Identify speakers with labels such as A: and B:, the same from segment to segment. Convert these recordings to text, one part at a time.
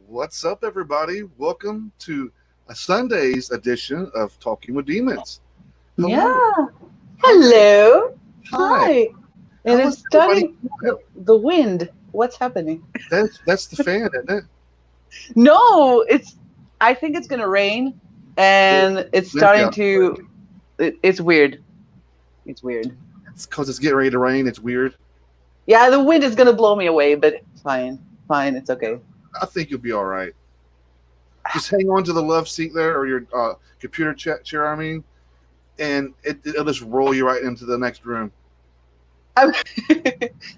A: What's up, everybody? Welcome to a Sunday's edition of Talking with Demons. Hello.
B: Yeah.
A: Hi.
B: Hello.
A: Hi.
B: Hi. And
A: How
B: it's
A: is everybody?
B: starting the wind. What's happening?
A: That's the fan, isn't it?
B: No, I think it's gonna rain and it's
A: Windy
B: starting
A: out there.
B: to it's weird. It's weird.
A: It's because it's getting ready to rain. It's weird.
B: Yeah, the wind is gonna blow me away, but fine. Fine, it's okay.
A: I think you'll be all right. Just hang on to the love seat there, or your computer chair. I mean, and it'll just roll you right into the next room.
B: I'm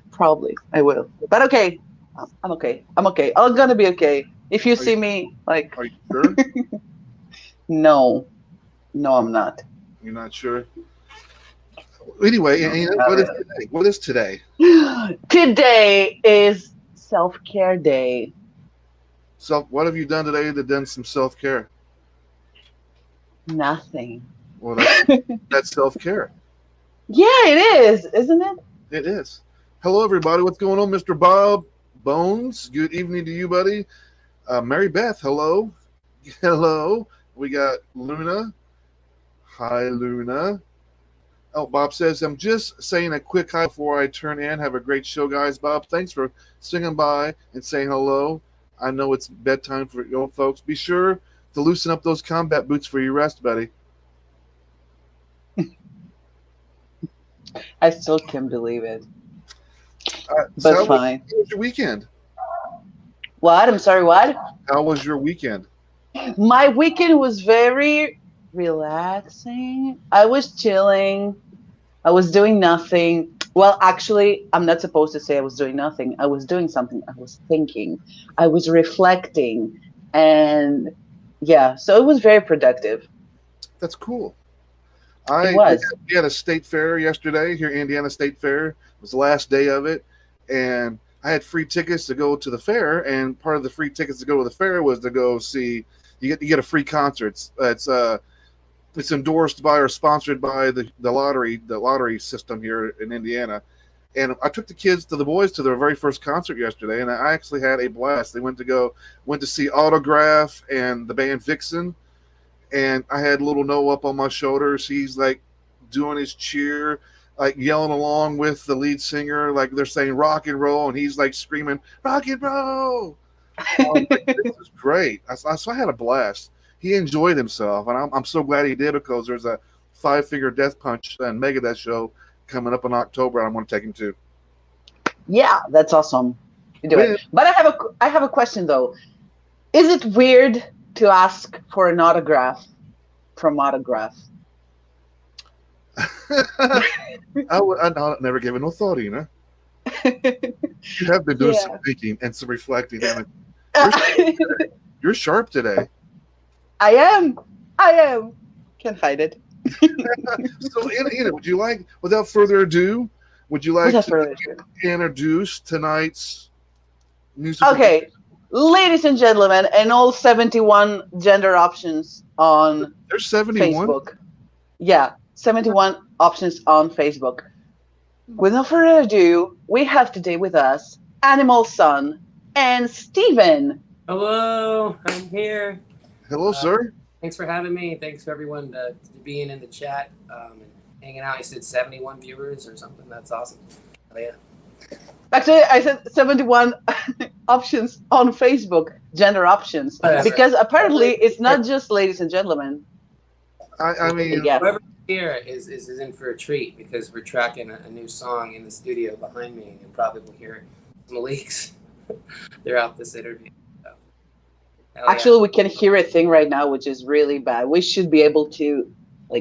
B: probably I will. But okay. I'm okay. I'm okay. I'm gonna be okay. If you see me like
A: Are you sure?
B: no. No, I'm not.
A: You're not sure. Anyway, what is today? What is today?
B: Today is self-care day.
A: What have you done today to done some self care?
B: Nothing.
A: Well, that's self care.
B: Yeah, it is, isn't it?
A: It is. Hello, everybody. What's going on, Mr. Bob Bones? Good evening to you, buddy. Mary Beth, hello. Hello. We got Luna. Hi, Luna. Oh, Bob says, I'm just saying a quick hi before I turn in. Have a great show, guys. Bob, thanks for swinging by and saying hello. I know it's bedtime for you old folks. Be sure to loosen up those combat boots for your rest, buddy.
B: I still can't believe it.
A: So
B: But fine.
A: How was your weekend?
B: What? I'm sorry, what?
A: How was your weekend?
B: My weekend was very relaxing. I was chilling. I was doing nothing. Well, actually, I'm not supposed to say I was doing nothing. I was doing something. I was thinking. I was reflecting. And yeah, so it was very productive.
A: That's cool.
B: It was.
A: We had a state fair yesterday here, Indiana State Fair. It was the last day of it, and I had free tickets to go to the fair. And part of the free tickets to go to the fair was to go see. You get a free concert. It's endorsed by or sponsored by the lottery system here in Indiana. And I took the boys to their very first concert yesterday, and I actually had a blast. They went to see Autograph and the band Vixen. And I had little Noah up on my shoulders. He's like doing his cheer, like yelling along with the lead singer, like they're saying rock and roll, and he's like screaming rock and roll. This is great. So I had a blast. He enjoyed himself, and I'm so glad he did, because there's a 5-figure Death Punch and Megadeth show coming up in October. I'm going to take him to.
B: Yeah, that's awesome. You do it. But I have a question though. Is it weird to ask for an autograph from Autograph?
A: I never gave it no thought, Ina. You have been doing some thinking and some reflecting. You're sharp today.
B: I am. Can't hide it.
A: So, Ina, would you like, without further ado, to introduce tonight's music?
B: Okay. Ladies and gentlemen, and all 71 gender options on
A: There's 71?
B: Facebook. Yeah, 71 options on Facebook. With no further ado, we have today with us Animal Sun and Steven.
C: Hello, I'm here.
A: Hello, sir.
C: Thanks for having me. Thanks for everyone to being in the chat and hanging out. I said 71 viewers or something. That's awesome. Oh, yeah.
B: Actually, I said 71 options on Facebook, gender options, because apparently it's not just ladies and gentlemen.
A: I mean,
C: whoever here is in for a treat, because we're tracking a new song in the studio behind me, and you'll probably hear some leaks throughout this interview. So,
B: actually, we can hear a thing right now, which is really bad. We should be able to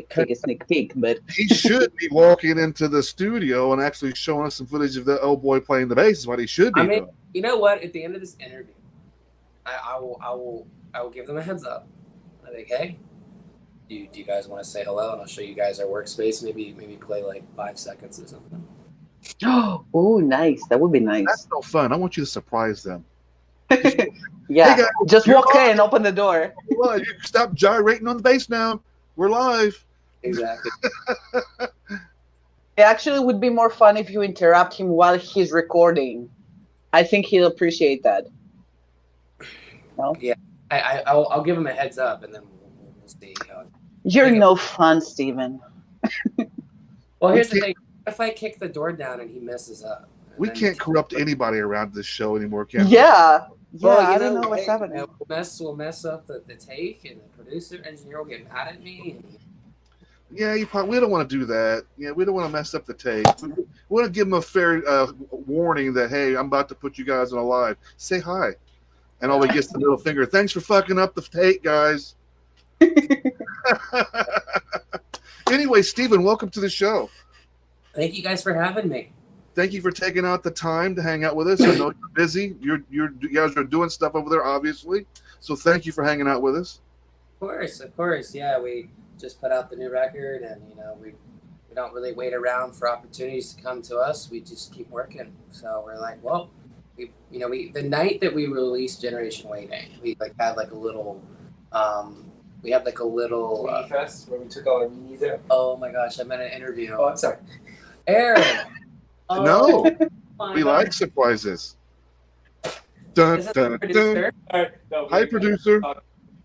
B: take a sneak peek, but
A: he should be walking into the studio and actually showing us some footage of the old boy playing the bass. Is what he should be doing.
C: You know what? At the end of this interview, I will give them a heads up. I think, hey, do you guys want to say hello? And I'll show you guys our workspace. Maybe play like 5 seconds or something.
B: Oh, nice. That would be nice.
A: That's no fun. I want you to surprise them.
B: Yeah,
A: hey guys,
B: just walk in and open the door.
A: Well, you stop gyrating on the bass now. We're live.
C: Exactly.
B: It actually would be more fun if you interrupt him while he's recording. I think he'll appreciate that. Well,
C: Yeah, I'll give him a heads up, and then we'll see how.
B: you're no fun, Steven.
C: Well,
A: We
C: here's the
A: can't-
C: thing: what if I kick the door down and he messes up? And
A: We
C: then-
A: can't corrupt anybody around this show anymore, can we?
B: Yeah. Yeah,
C: Well,
B: I don't know what's
C: hey,
B: happening.
C: we'll mess up the take, and the producer, engineer will get mad at me. And,
A: Yeah, we don't want to do that. Yeah, we don't want to mess up the tape. We want to give them a fair warning that, hey, I'm about to put you guys on a live. Say hi. And all he gets the middle finger. Thanks for fucking up the tape, guys. Anyway, Steven, welcome to the show.
C: thank you guys for having me.
A: Thank you for taking out the time to hang out with us. I know you're busy. You guys are doing stuff over there, obviously. So thank you for hanging out with us.
C: Of course. Yeah, we just put out the new record, and we don't really wait around for opportunities to come to us. We just keep working. So we're like, well, we the night that we released Generation Waiting, we had a little
D: Weenie Fest where we took all our weenies out.
C: Oh my gosh, I'm in an interview.
D: Oh, I'm sorry.
C: Aaron.
A: No,
C: my
A: we
C: God.
A: like surprises. Dun,
C: Is that
A: dun,
C: the
A: dun.
C: producer?
D: All right. No,
A: Hi, producer.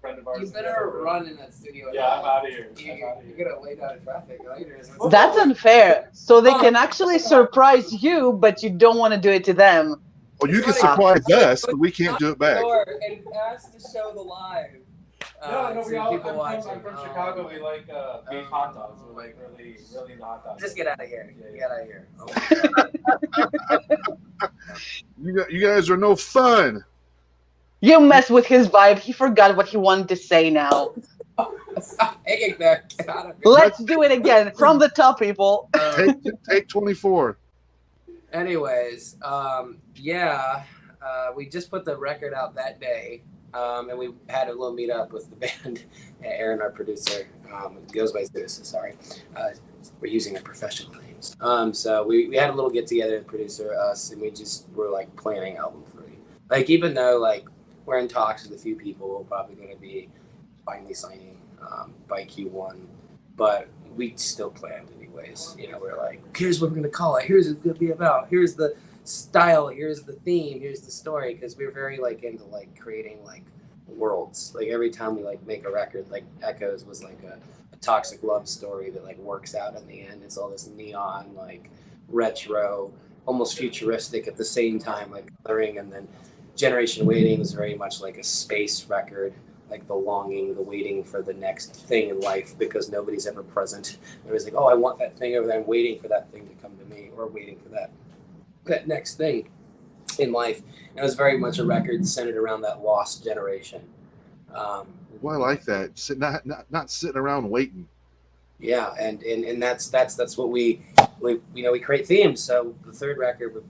D: Friend of ours.
C: You better run in that studio.
D: Yeah, I'm out of here.
C: You're gonna lay down in traffic later.
B: That's unfair. So they can actually surprise you, but you don't want to do it to them.
A: Well, you can surprise us, but we can't do it back.
C: And ask to show the live.
D: No,
C: to
D: we all.
C: people
D: I'm
C: watching.
D: from Chicago. We like beef hot dogs. We like really the hot dogs.
C: Just get out of here.
D: Yeah,
C: Get out of here. Oh,
A: You guys are no fun.
B: You mess with his vibe. He forgot what he wanted to say now.
C: Stop hanging there. Get out of here.
B: Let's do it again from the top, people.
A: Take 24.
C: Anyways, we just put the record out that day, and we had a little meet up with the band. Aaron, our producer, goes by Zeus. Sorry, we're using their professional names. So we had a little get together, the producer, us, and we just were planning album 3. Even though we're in talks with a few people, we're probably going to be finally signing by Q1, but we still planned anyways. We're here's what we're going to call it. Here's what it's going to be about. Here's the style. Here's the theme. Here's the story. Because we're very into creating worlds. Every time we make a record, Echoes was a toxic love story that works out in the end. It's all this neon, retro, almost futuristic at the same time, coloring. And then Generation Waiting is very much a space record. The longing, the waiting for the next thing in life because nobody's ever present. Everybody's oh, I want that thing over there. I'm waiting for that thing to come to me, or waiting for that next thing in life. And it was very much a record centered around that lost generation.
A: Well, I like that. Not sitting around waiting.
C: Yeah, and that's what we create themes. So the third record would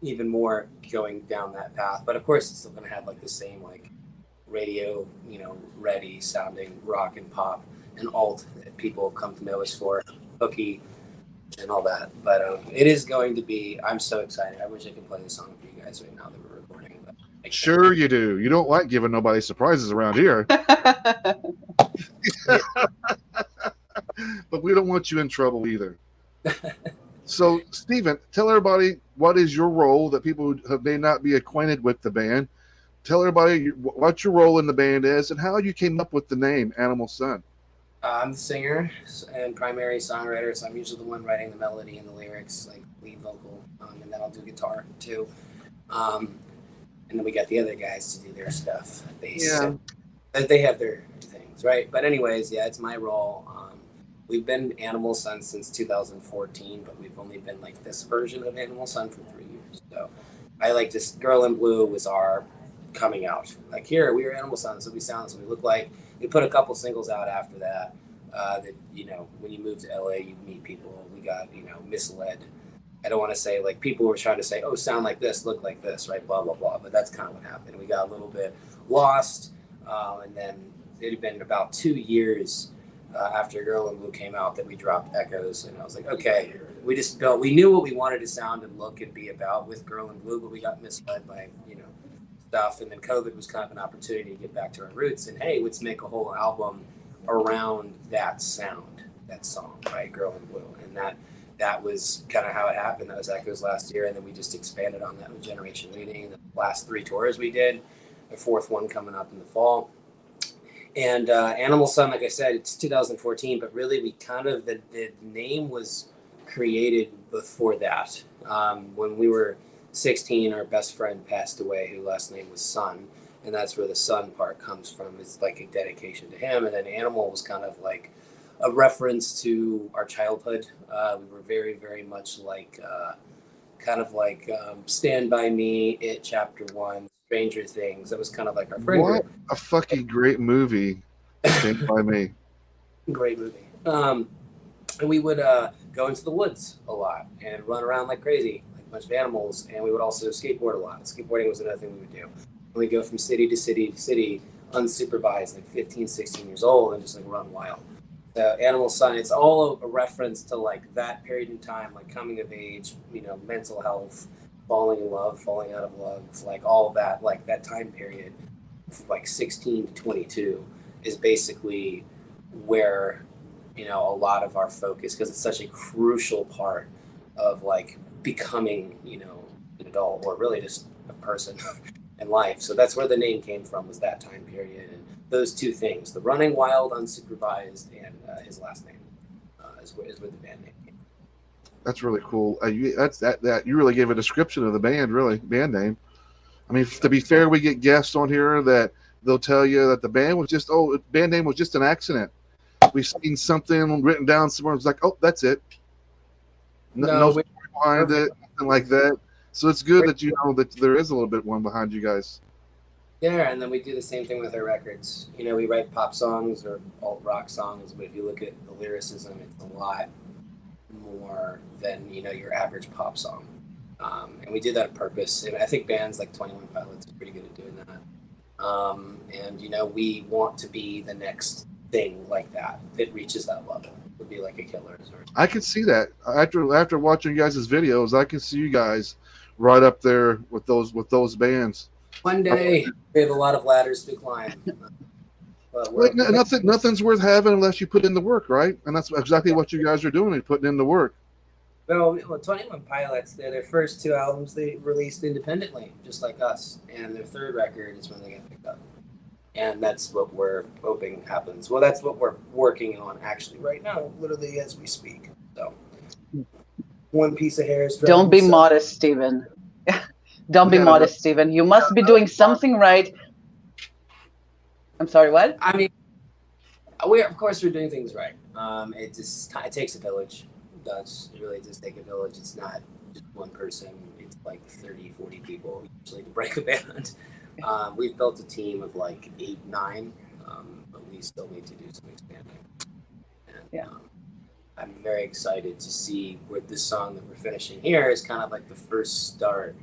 C: even more going down that path. But of course, it's still going to have the same radio, ready sounding rock and pop and alt that people have come to know us for, hooky and all that. But it is going to be, I'm so excited. I wish I could play the song for you guys right now that we're recording. But
A: Sure you do. You don't like giving nobody surprises around here. But we don't want you in trouble either. So, Steven, tell everybody what is your role that people who may not be acquainted with the band. Tell everybody what your role in the band is and how you came up with the name Animal Sun.
C: I'm the singer and primary songwriter, so I'm usually the one writing the melody and the lyrics, lead vocal, and then I'll do guitar too. And then we got the other guys to do their stuff. They have their things, right? But anyways, yeah, it's my role. We've been Animal Sun since 2014, but we've only been this version of Animal Sun for 3 years. So I just Girl in Blue was our coming out. Here we are Animal Sun, so we sound, so we look like. We put a couple singles out after that. That when you move to LA, you meet people. We got misled. I don't want to say people were trying to say, oh, sound like this, look like this, right? Blah blah blah. But that's kind of what happened. We got a little bit lost, and then it had been about 2 years after Girl in Blue came out that we dropped Echoes, and I was okay, we knew what we wanted to sound and look and be about with Girl in Blue, but we got misled by stuff, and then COVID was kind of an opportunity to get back to our roots, and hey, let's make a whole album around that sound, that song, right? Girl in Blue. And that was kind of how it happened. That was Echoes last year, and then we just expanded on that with Generation Waiting. The last 3 tours we did, the fourth one coming up in the fall. And Animal Sun, like I said, it's 2014, but really we kind of, the name was created before that. When we were 16, our best friend passed away, whose last name was Sun, and that's where the Sun part comes from. It's like a dedication to him. And then Animal was kind of like a reference to our childhood. We were very, very much like, kind of like Stand By Me, It Chapter 1, Stranger Things. That was kind of like our friend
A: What
C: group.
A: a fucking great movie. Stand By Me.
C: Great movie. And we would go into the woods a lot and run around like crazy, like a bunch of animals. And we would also skateboard a lot. Skateboarding was another thing we would do. And we'd go from city to city to city, unsupervised, like 15, 16 years old, and just like run wild. Animal Sun, it's all a reference to like that period in time, like coming of age, you know, mental health, falling in love, falling out of love, like all of that, like that time period, like 16 to 22 is basically where, you know, a lot of our focus, because it's such a crucial part of like becoming, you know, an adult or really just a person in life. So that's where the name came from, was that time period. And those two things, the running wild, unsupervised, and his last name is where the band name came from.
A: That's really cool. That you really gave a description of the band, really, band name. I mean, to be fair, we get guests on here that they'll tell you that the band was just, band name was just an accident. We've seen something written down somewhere. It's like, oh, that's it. No story behind it, nothing like that. So it's good that you know that there is a little bit one behind you guys.
C: Yeah, and then we do the same thing with our records. You know, we write pop songs or alt rock songs, but if you look at the lyricism, it's a lot more than, you know, your average pop song. And we did that on purpose. And I think bands like 21 Pilots are pretty good at doing that. And, you know, we want to be the next thing like that reaches that level. It would be like a Killers. Or
A: I can see that. After watching you guys' videos, I can see you guys right up there with those bands.
C: one day, we have a lot of ladders to climb.
A: Like, nothing's worth having unless you put in the work, right? And that's exactly what you guys are doing, putting in the work.
C: Well, 21 Pilots, their first two albums they released independently, just like us. And their third record is when they got picked up. And that's what we're hoping happens. Well, that's what we're working on actually right now, literally as we speak. So, one piece of hair is
B: Don't be modest, Steven. Don't be modest, Steven. You must be doing something right. I'm sorry, what?
C: I mean, of course we're doing things right. It takes a village. It does. It really does take a village. It's not just one person. It's like 30, 40 people usually to break a band. We've built a team of like 8, 9, but we still need to do some expanding. And, I'm very excited to see where this song that we're finishing here is kind of like the first start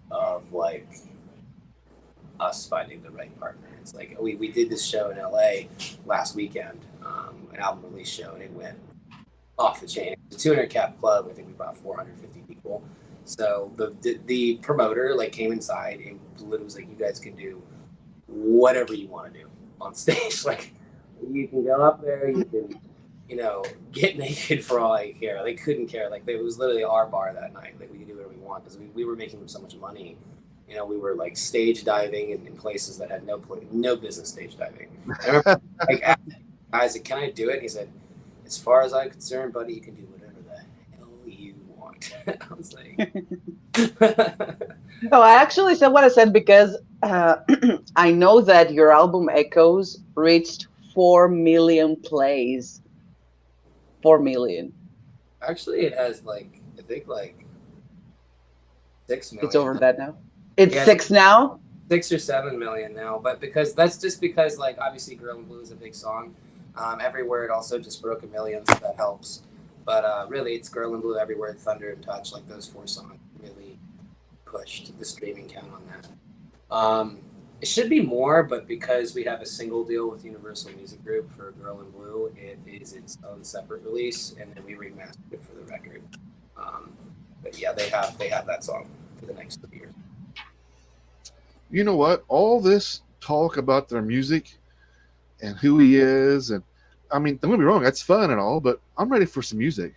C: of like us finding the right partner. It's like we did this show in LA last weekend, an album release show, and it went off the chain. It's a 200 cap club. I think we brought 450 people. So the promoter like came inside and literally was like, "You guys can do whatever you want to do on stage. Like you can go up there, you can, you know, get naked for all I care." They couldn't care. Like it was literally our bar that night. Like we could do whatever we want because we were making so much money. You know, we were like stage diving in places that had no business stage diving. I remember like asking Isaac, "Can I do it?" And he said, "As far as I'm concerned, buddy, you can do whatever the hell you want." I was like,
B: No, I actually said what I said because I know that your album Echoes reached 4 million plays. 4 million.
C: actually, it has like I think like 6 million.
B: It's over that now. It's
C: Yeah,
B: 6 now.
C: 6 or 7 million now, but because that's just because like obviously Girl in Blue is a big song. Every Word also just broke 1 million, so that helps. But really, it's Girl in Blue, Every Word, Thunder, and Touch. Like those 4 songs really pushed the streaming count on that. It should be more, but because we have a single deal with Universal Music Group for Girl in Blue, it is its own separate release, and then we remastered it for the record. But yeah, they have that song for the next 3 years.
A: You know what? All this talk about their music and who he is, and I mean, don't get me wrong, that's fun and all, but I'm ready for some music.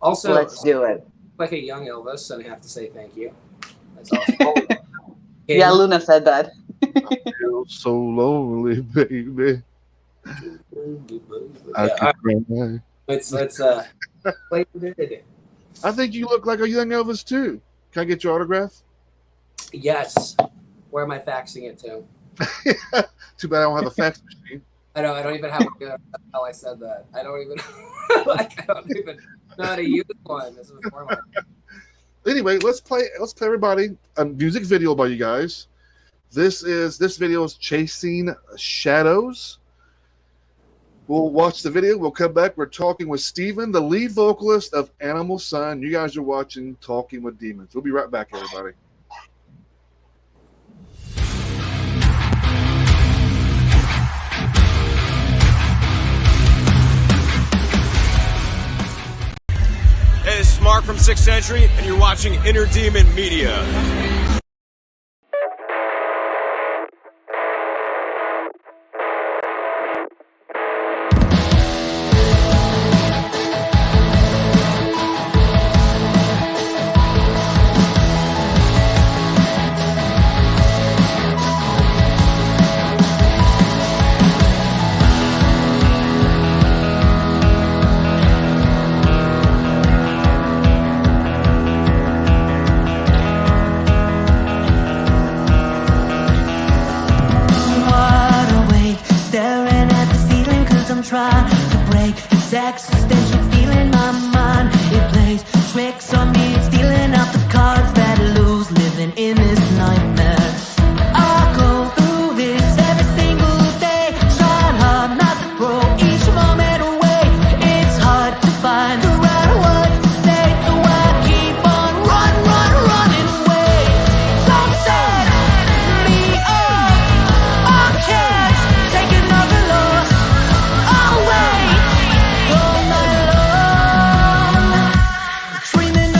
C: Also,
B: Let's do it.
C: like a young Elvis, and I have to say thank you. That's awesome.
B: Yeah, Luna said that.
A: Feel so lonely, baby. I
C: Yeah,
A: could cry.
C: let's play it.
A: I think you look like a young Elvis too. Can I get your autograph?
C: Yes. Where am I faxing it to?
A: Too bad I don't have a fax machine.
C: I don't even have how I said that. I don't even I don't even know how to use one. This is before my
A: Anyway, let's play everybody a music video by you guys. This video is Chasing Shadows. We'll watch the video. We'll come back. We're talking with Steven, the lead vocalist of Animal Sun. You guys are watching Talking with Demons. We'll be right back, everybody.
E: Hey, this is Mark from 6th Century, and you're watching Inner Demon Media.
F: Try to break this existential feeling my mind. It plays tricks on me, it's stealing out the cards that I lose, living in this nightmare. I go through this every single day, trying hard not to throw each moment away. It's hard to find the right words to say, so I keep on running away. Don't set me up, I can't take another loss. I'll wait all night long, dreaming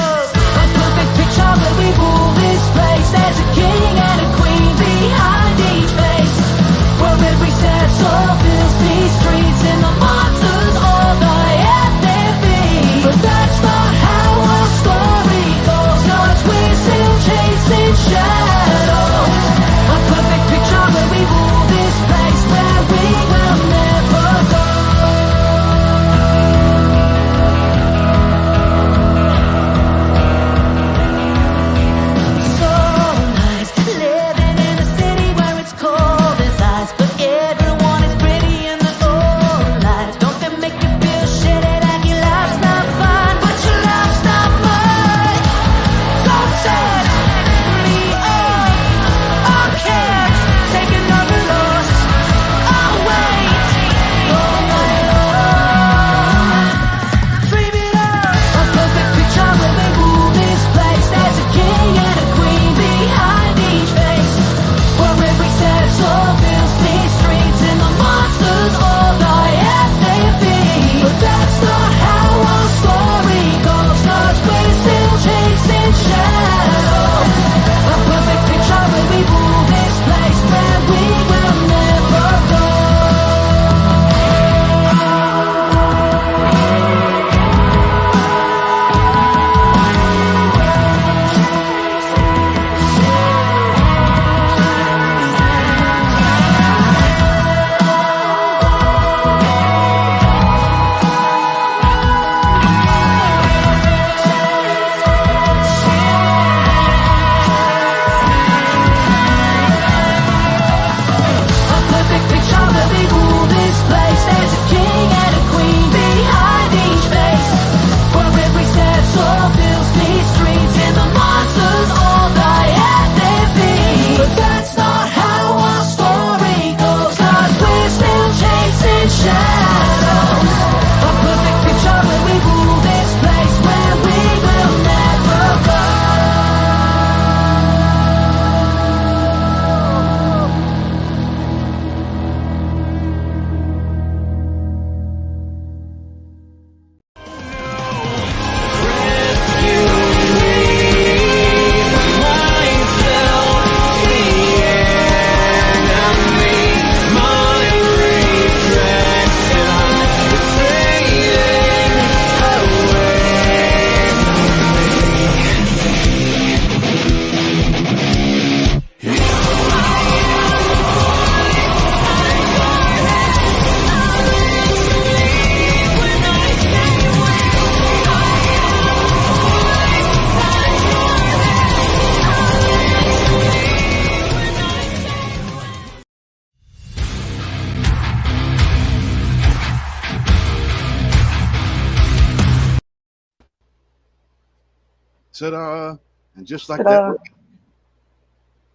A: Ta-da! And just like
B: Ta-da.
A: that,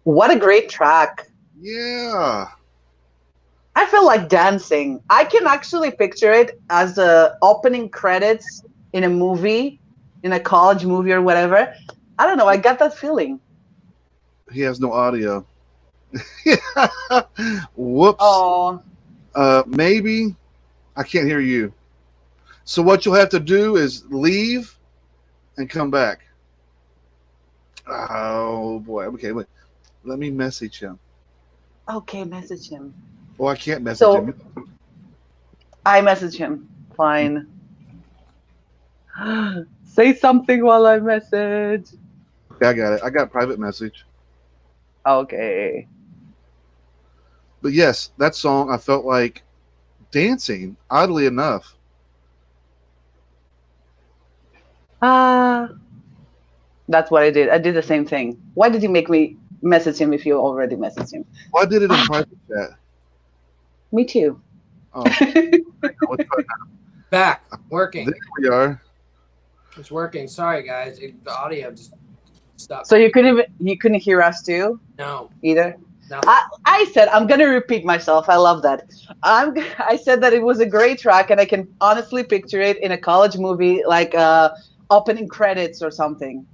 B: What a great track.
A: yeah.
B: I feel like dancing. I can actually picture it as the opening credits in a movie, in a college movie or whatever. I don't know. I got that feeling.
A: He has no audio. Whoops.
B: Oh,
A: Maybe I can't hear you. So what you'll have to do is leave and come back. Oh boy. Okay, wait. Let me message him.
B: okay. Message him.
A: Oh, I can't message
B: So
A: him.
B: I message him. Fine. Say something while I message.
A: Okay, I got it. I got a private message.
B: Okay.
A: But yes, that song I felt like dancing. Oddly enough,
B: That's what I did. I did the same thing. Why did you make me message him if you already messaged him?
A: well, I did it in private chat.
B: Me too.
A: Oh, what's going on?
C: Back working.
A: There we are.
C: It's working. Sorry, guys. The audio just stopped.
B: So you couldn't hear us too
C: No.
B: either.
C: No.
B: I said I'm gonna repeat myself. I love that. I said that it was a great track, and I can honestly picture it in a college movie, like opening credits or something.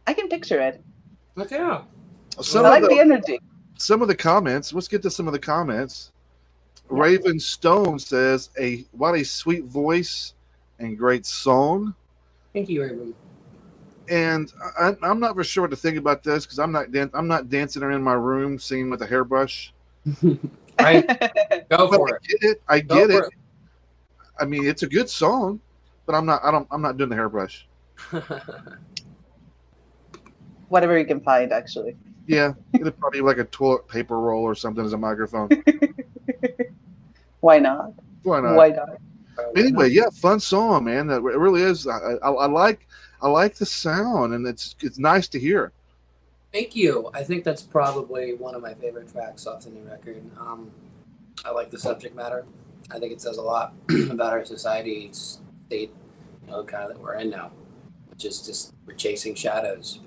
B: I can picture it.
C: Okay. Yeah.
A: Some
B: I
A: of
B: like the energy.
A: some of the comments. Let's get to some of the comments. Raven Stone says, what a sweet voice and great song."
C: Thank you, Raven.
A: And I'm not for sure what to think about this because I'm not dancing around my room singing with a hairbrush.
C: Right. Go
A: But
C: for it.
A: I
C: Go
A: get
C: for
A: it. I mean, it's a good song, but I'm not doing the hairbrush.
B: Whatever you can find, actually.
A: Yeah, it'll probably be like a toilet paper roll or something as a microphone.
B: Why not?
A: Why not?
B: Why not?
A: Anyway, yeah, fun song, man. It really is. I like the sound, and it's nice to hear.
C: Thank you. I think that's probably one of my favorite tracks off the new record. I like the subject matter. I think it says a lot about our society state, kind of that we're in now, which is just we're chasing shadows.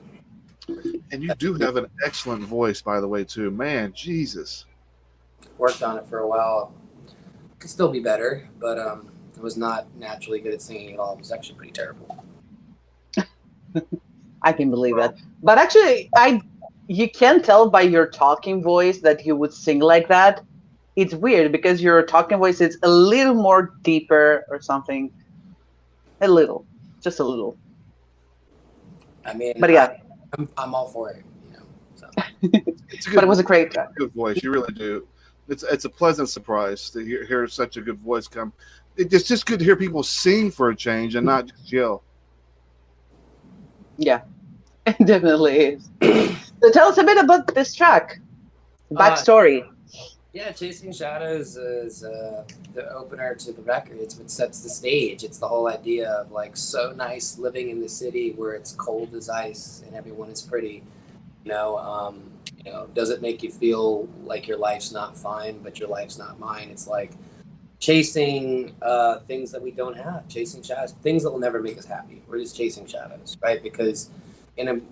A: And you do have an excellent voice, by the way, too. Man, Jesus.
C: Worked on it for a while. Could still be better, but I was not naturally good at singing at all. It was actually pretty terrible.
B: I can believe that. But actually, you can tell by your talking voice that you would sing like that. It's weird because your talking voice is a little more deeper or something. A little, just a little.
C: I mean,
B: But yeah,
C: I'm all for it. So.
B: but it was a great track.
A: Good voice, you really do. It's a pleasant surprise to hear such a good voice come. It's just good to hear people sing for a change and not just yell.
B: Yeah, it definitely is. So tell us a bit about this track. Backstory.
C: Yeah, Chasing Shadows is the opener to the record. It's what sets the stage. It's the whole idea of like so nice living in the city where it's cold as ice and everyone is pretty. Does it make you feel like your life's not fine, but your life's not mine? It's like chasing things that we don't have, chasing shadows, things that will never make us happy. We're just chasing shadows, right? Because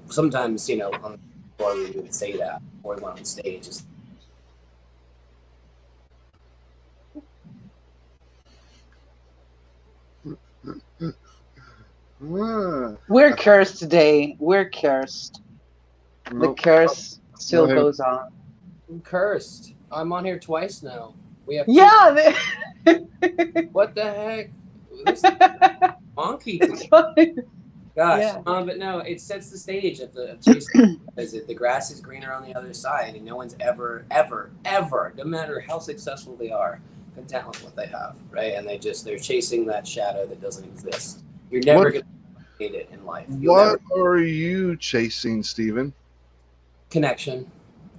C: sometimes, on the floor we would say that, or we went on stage.
B: We're cursed today. We're cursed. The curse still goes on.
C: I'm cursed. I'm on here twice now. We have
B: Yeah.
C: What the heck? This is wonky.
B: It's fine.
C: Gosh,
B: Yeah.
C: but no, it sets the stage of the chasing. The grass is greener on the other side, and no one's ever, no matter how successful they are, content with what they have, right? And they're chasing that shadow that doesn't exist. You're never going to need it in life.
A: What are you chasing, Steven?
C: Connection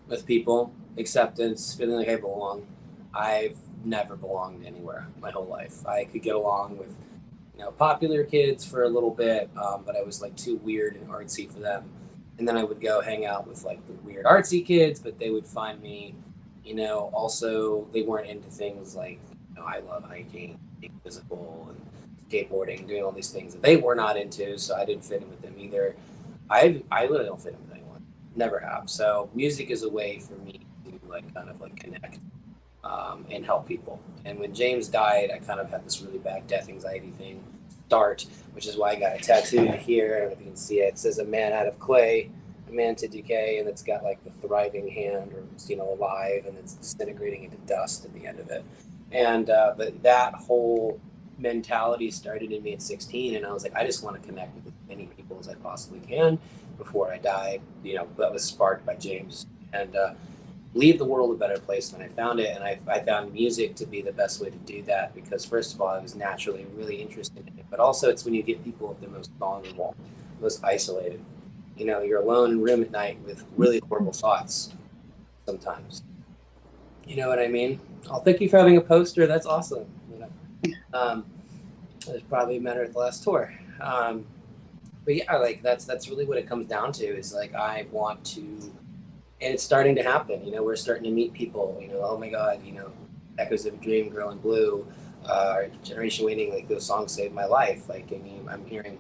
C: with people, acceptance, feeling like I belong. I've never belonged anywhere my whole life. I could get along with popular kids for a little bit, but I was like too weird and artsy for them. And then I would go hang out with like the weird artsy kids, but they would find me, also they weren't into things like, I love hiking, being physical and skateboarding, doing all these things that they were not into. So I didn't fit in with them either. I really don't fit in with anyone. Never have. So music is a way for me to like kind of like connect and help people. And when James died, I kind of had this really bad death anxiety thing start, which is why I got a tattoo here. I don't know if you can see it. It says a man out of clay, a man to decay, and it's got like the thriving hand, or alive, and it's disintegrating into dust at the end of it. And but that whole mentality started in me at 16, and I was like, I just want to connect with as many people as I possibly can before I die. That was sparked by James, and leave the world a better place than I found it. And I found music to be the best way to do that, because first of all, I was naturally really interested in it, but also it's when you get people at their most vulnerable, most isolated. You're alone in a room at night with really horrible thoughts sometimes. You know what I mean? Oh, thank you for having a poster. That's awesome. It's probably a matter at the last tour. But yeah, like that's really what it comes down to, is like I want to, and it's starting to happen. We're starting to meet people. Oh my God, Echoes of a Dream, Girl in Blue, Generation Waiting, like those songs saved my life. Like, I mean, I'm hearing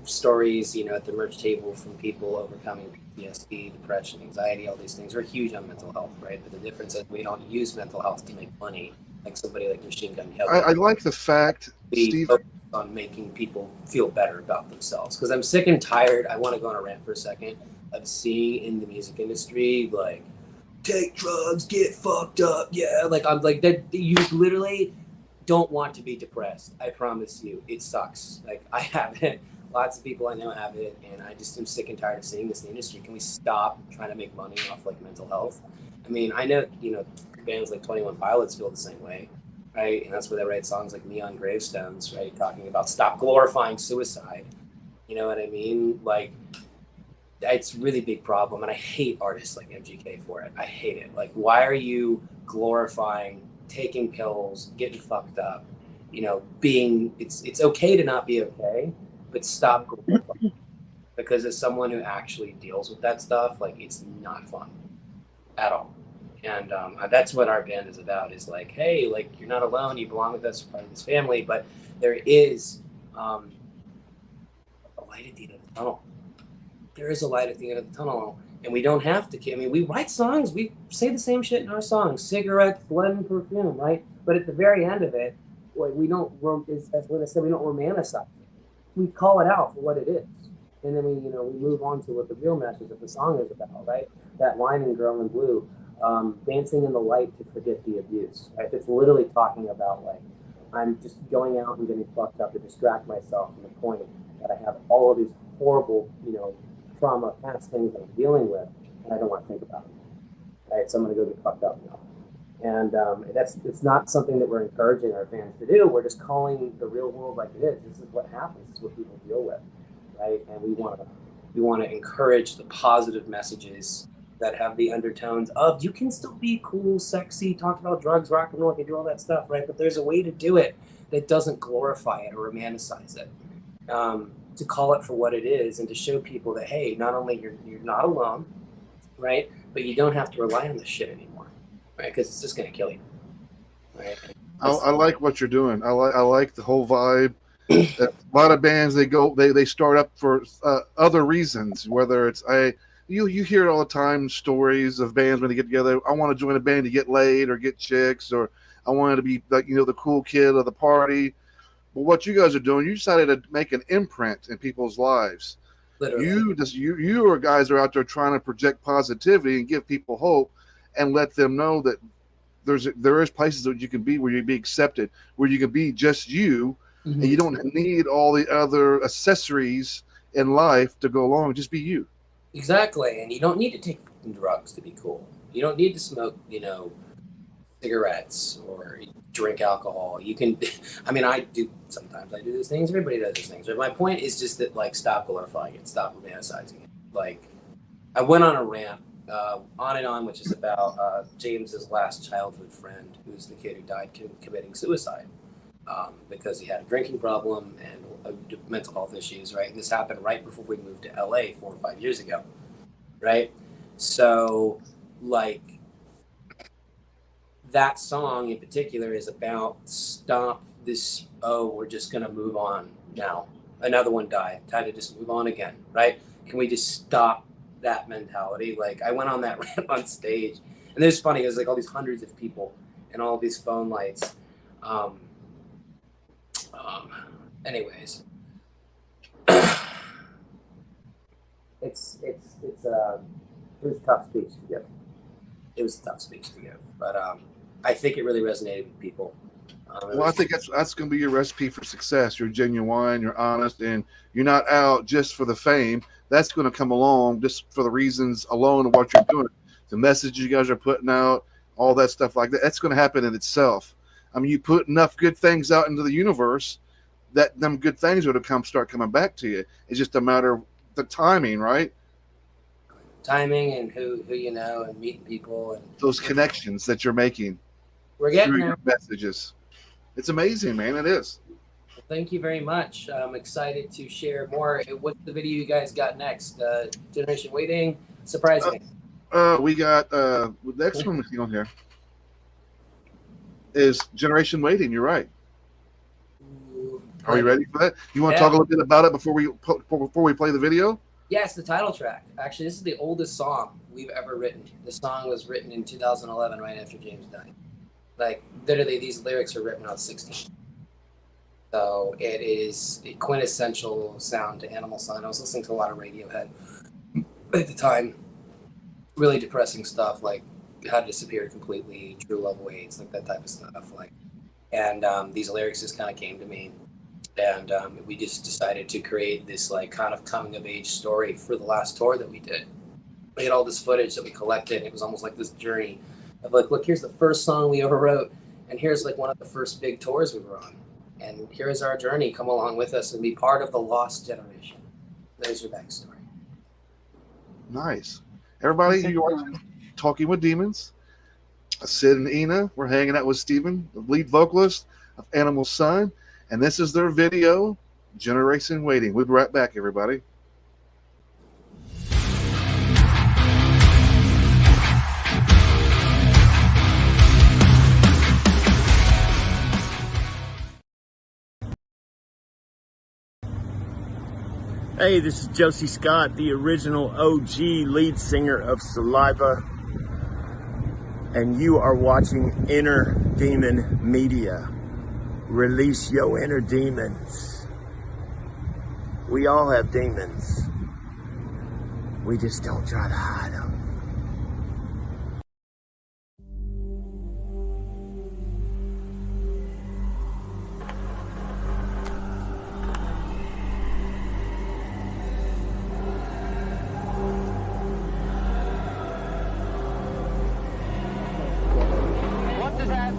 C: stories, at the merch table from people overcoming PTSD, depression, anxiety, all these things. We're huge on mental health, right? But the difference is we don't use mental health to make money, like somebody like Machine Gun Kelly.
A: I like the fact,
C: we
A: Steve,
C: focus on making people feel better about themselves. Because I'm sick and tired. I want to go on a rant for a second of seeing in the music industry, like, take drugs, get fucked up. Yeah, like I'm like that. You literally don't want to be depressed. I promise you, it sucks. Like I have it. Lots of people I know have it, and I just am sick and tired of seeing this in the industry. Can we stop trying to make money off like mental health? I mean, I know bands like 21 Pilots feel the same way, right? And that's where they write songs like Neon Gravestones, right? Talking about stop glorifying suicide. You know what I mean? Like, it's a really big problem, and I hate artists like MGK for it. I hate it. Like, why are you glorifying taking pills, getting fucked up? It's okay to not be okay, but stop glorifying. Because as someone who actually deals with that stuff, like, it's not fun at all. And that's what our band is about, is like, hey, like, you're not alone, you belong with us, you're part of this family, but there is a light at the end of the tunnel. There is a light at the end of the tunnel, and we don't have to. I mean, we write songs, we say the same shit in our songs, cigarettes, blend, perfume, right? But at the very end of it, like, we don't, as Linda said, we don't romanticize it. We call it out for what it is. And then we move on to what the real message of the song is about, right? That line in Girl in Blue, dancing in the light to forget the abuse, right? It's literally talking about, like, I'm just going out and getting fucked up to distract myself from the point that I have all of these horrible, trauma, past things that I'm dealing with, and I don't want to think about it, right? So I'm going to go get fucked up now. And it's not something that we're encouraging our fans to do. We're just calling the real world like it is. This is what happens. This is what people deal with, right? And we want to encourage the positive messages that have the undertones of, you can still be cool, sexy, talk about drugs, rock and roll, you do all that stuff, right? But there's a way to do it that doesn't glorify it or romanticize it. To call it for what it is, and to show people that, hey, not only you're not alone, right? But you don't have to rely on this shit anymore, right? Because it's just going to kill you, right?
A: I like what you're doing. I like the whole vibe. A lot of bands, they start up for other reasons, whether it's you hear it all the time, stories of bands when they get together. I want to join a band to get laid or get chicks, or I wanted to be like the cool kid of the party. But what you guys are doing, you decided to make an imprint in people's lives.
C: Literally.
A: You guys are out there trying to project positivity and give people hope, and let them know that there is places that you can be where you be accepted, where you can be just you, and you don't need all the other accessories in life to go along. Just be you.
C: Exactly, and you don't need to take drugs to be cool. You don't need to smoke, cigarettes or drink alcohol. You can, I mean, I do those things. Everybody does those things. But my point is just that, like, stop glorifying it, stop romanticizing it. Like, I went on a rant, On and On, which is about James's last childhood friend, who's the kid who died committing suicide because he had a drinking problem and mental health issues, right? And this happened right before we moved to LA 4 or 5 years ago, right? So, like, that song in particular is about stop this, we're just going to move on now. Another one died. Time to just move on again, right? can we just stop that mentality? Like, I went on that rant on stage, and it's funny, there's like all these hundreds of people and all these phone lights. Anyways, it was a tough speech to give. It was a tough speech to give, but I think it really resonated with people.
A: Well, I think that's going to be your recipe for success. You're genuine, you're honest, and you're not out just for the fame. That's going to come along just for the reasons alone of what you're doing. The message you guys are putting out, all that stuff like that, that's going to happen in itself. I mean, you put enough good things out into the universe that them good things are going to start coming back to you. It's just a matter of the timing, right?
C: Timing and who you know and meeting people and
A: those connections that you're making.
C: We're getting
A: through
C: there.
A: Your messages. It's amazing, man. It is.
C: Well, thank you very much. I'm excited to share more. What's the video you guys got next? Generation Waiting. Surprise me.
A: We got the next one on here is Generation Waiting. You're right. Are you ready for that? You want to talk a little bit about it before we play the video?
C: Yes, the title track. Actually, this is the oldest song we've ever written. The song was written in 2011, right after James died. Like, literally, these lyrics were written when I was 16. So it is a quintessential sound to Animal Sun. I was listening to a lot of Radiohead at the time. Really depressing stuff, like How to Disappear Completely, True Love Waits, like that type of stuff. Like, and these lyrics just kind of came to me. And we just decided to create this like kind of coming of age story for the last tour that we did. We had all this footage that we collected. It was almost like this journey of like, look, here's the first song we ever wrote, and here's like one of the first big tours we were on, and here's our journey. Come along with us and be part of the lost generation. There's your backstory.
A: Nice. Everybody, you are Talking with Demons. Sid and Ina, we're hanging out with Steven, the lead vocalist of Animal Sun, and this is their video, Generation Waiting. We'll be right back, everybody.
G: Hey, this is Josie Scott, the original OG lead singer of Saliva, and you are watching Inner Demon Media. Release your inner demons. We all have demons. We just don't try to hide them.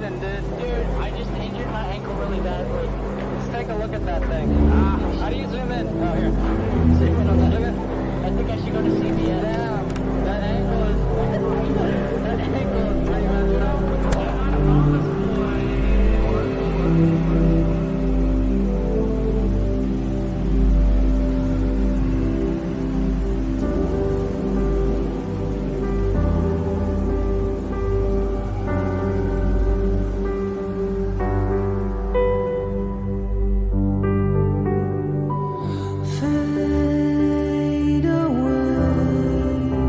H: Dude, I just injured my ankle really badly. Let's take a look at that thing. How do you zoom in? Oh, here. Zoom in on that. Look at, I think I should go to CBS. Damn, that ankle is... That ankle is pretty messed up.
F: Fade away.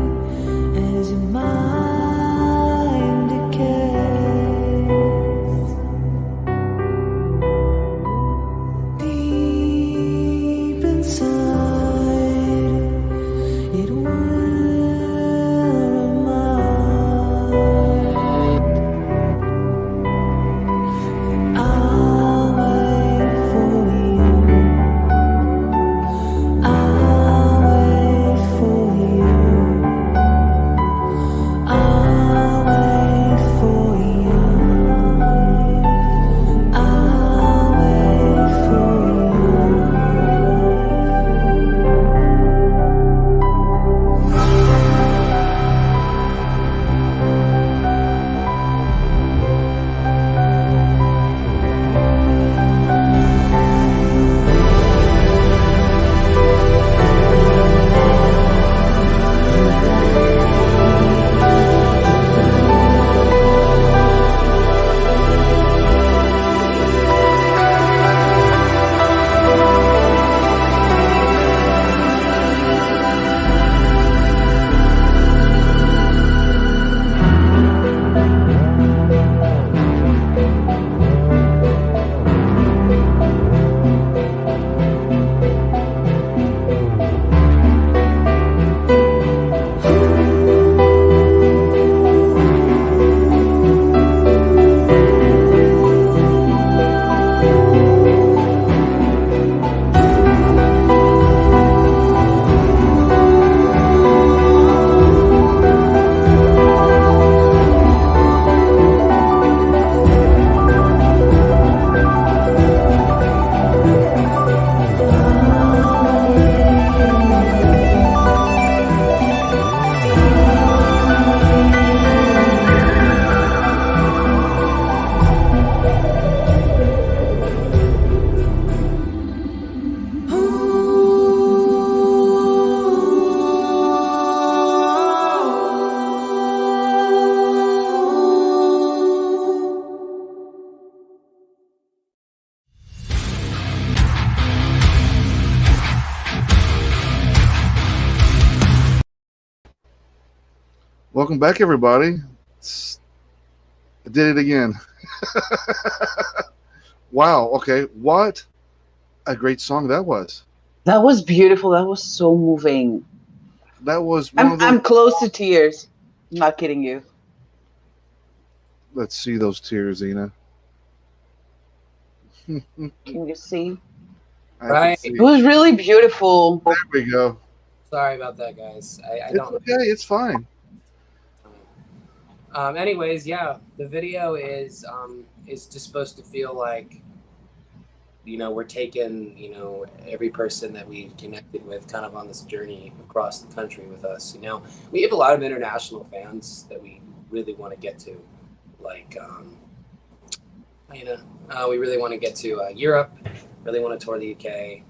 A: Welcome back, everybody. I did it again. Wow. Okay. What a great song that was.
B: That was beautiful. That was so moving.
A: That was one of those.
B: I'm close to tears. I'm not kidding you.
A: Let's see those tears, Ina.
B: Can you see?
A: I
C: Right.
A: can
B: It
A: see.
B: was really beautiful.
A: There we go.
C: Sorry about that, guys. I
A: It's
C: don't.
A: okay. It's fine.
C: Anyways, yeah, the video is just supposed to feel like, we're taking, every person that we connected with kind of on this journey across the country with us. We have a lot of international fans that we really want to get to, like, we really want to get to Europe, really want to tour the UK.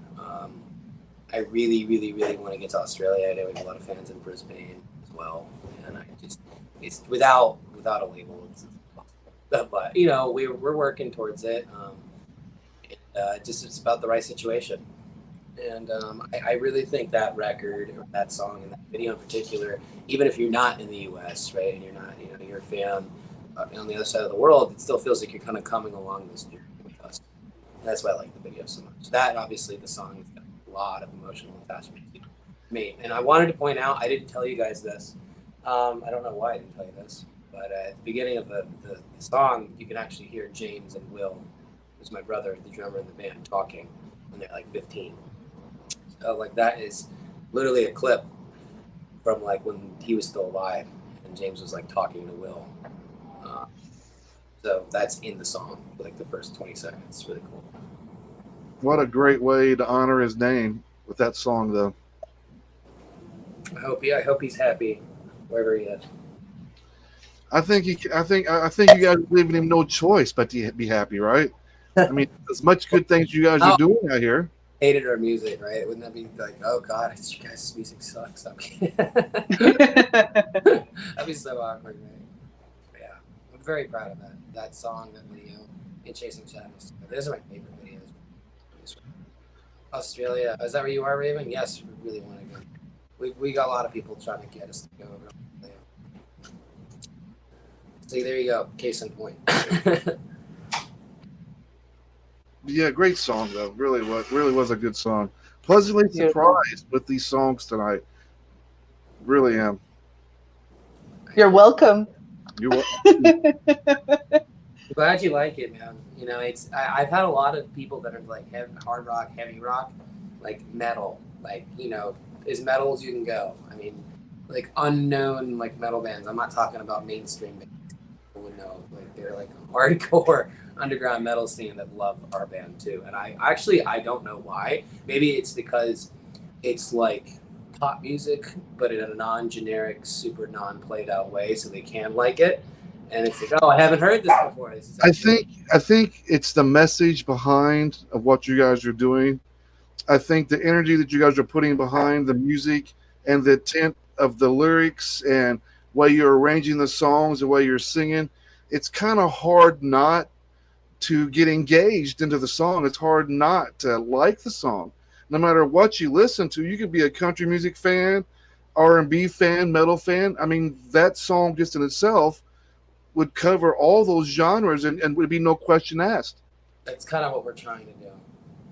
C: I really, really, really want to get to Australia. I know we have a lot of fans in Brisbane as well, and it's without a label. But we're working towards it. It's about the right situation, and I really think that record or that song and that video in particular, even if you're not in the U.S., right, and you're not, you're a fan on the other side of the world, it still feels like you're kind of coming along this journey with us. And that's why I like the video so much. That obviously the song has got a lot of emotional attachment to me, and I wanted to point out, I didn't tell you guys this. I don't know why I didn't tell you this, but at the beginning of the song, you can actually hear James and Will, who's my brother, the drummer in the band, talking when they're like 15. So like that is literally a clip from like when he was still alive and James was like talking to Will. So that's in the song, like the first 20 seconds. It's really cool.
A: What a great way to honor his name with that song, though.
C: I hope he's happy wherever he is.
A: I think you guys are leaving him no choice but to be happy, right? I mean, as much good things you guys are doing out here.
C: Hated our music, right? Wouldn't that be like, oh God, you guys' music sucks? That'd be so awkward, man. But yeah, I'm very proud of that song, that video, and Chasing Shadows. Those are my favorite videos. Australia, is that where you are, Raven? Yes, we really want to go. We got a lot of people trying to get us to go over there. See, there you go. Case in point.
A: Yeah, great song though. Really was a good song. Pleasantly surprised with these songs tonight. Really am.
B: You're welcome.
A: You what?
C: Glad you like it, man. I've had a lot of people that are like hard rock, heavy rock, like metal, like as metal as you can go. I mean, like unknown like metal bands. I'm not talking about mainstream bands. People would know, like they're like hardcore underground metal scene that love our band too. And I don't know why. Maybe it's because it's like pop music, but in a non-generic, super non-played out way, so they can like it. And it's like, oh, I haven't heard this before.
A: I think it's the message behind of what you guys are doing. I think the energy that you guys are putting behind the music and the intent of the lyrics and way you're arranging the songs, the way you're singing, it's kind of hard not to get engaged into the song. It's hard not to like the song. No matter what you listen to, you could be a country music fan, R&B fan, metal fan. I mean, that song just in itself would cover all those genres and would be no question asked.
C: That's kind of what we're trying to do.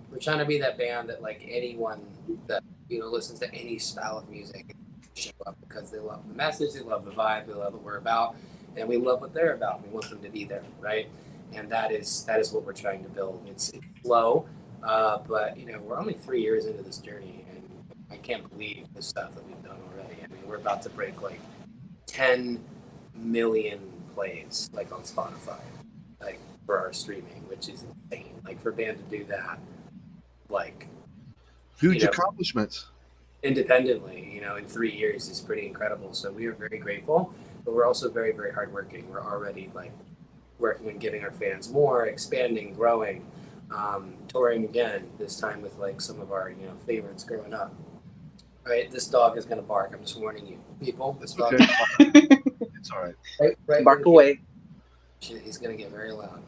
C: We're trying to be that band that like anyone that listens to any style of music show up because they love the message, they love the vibe, they love what we're about, and we love what they're about. We want them to be there, right? And that is what we're trying to build. It's slow, but we're only 3 years into this journey, and I can't believe the stuff that we've done already. I mean, we're about to break like 10 million plays like on Spotify, like for our streaming, which is insane. Like for a band to do that, like
A: huge accomplishments
C: independently, in 3 years is pretty incredible. So we are very grateful, but we're also very, very hardworking. We're already like working on giving our fans more, expanding, growing, touring again, this time with like some of our favorites growing up. Right, this dog is gonna bark. I'm just warning you, people. This dog is bark.
A: It's all right.
C: Right
B: bark away.
C: He's gonna get very loud.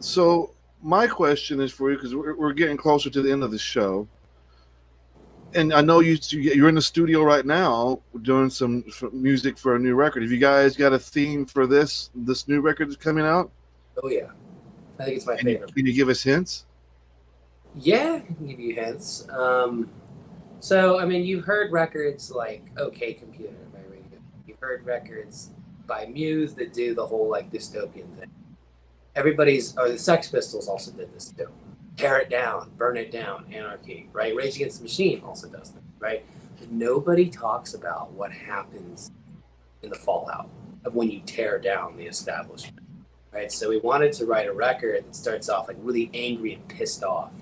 A: So my question is for you, because we're getting closer to the end of the show. And I know you're in the studio right now doing some music for a new record. Have you guys got a theme for this new record that's coming out?
C: Oh yeah, I think it's my favorite.
A: Can you give us hints?
C: Yeah, I can give you hints. So I mean, you've heard records like OK Computer by Radio. You've heard records by Muse that do the whole like dystopian thing. The Sex Pistols also did this too. Tear it down, burn it down, anarchy, right? Rage Against the Machine also does that, right? But nobody talks about what happens in the fallout of when you tear down the establishment, right? So we wanted to write a record that starts off like really angry and pissed off.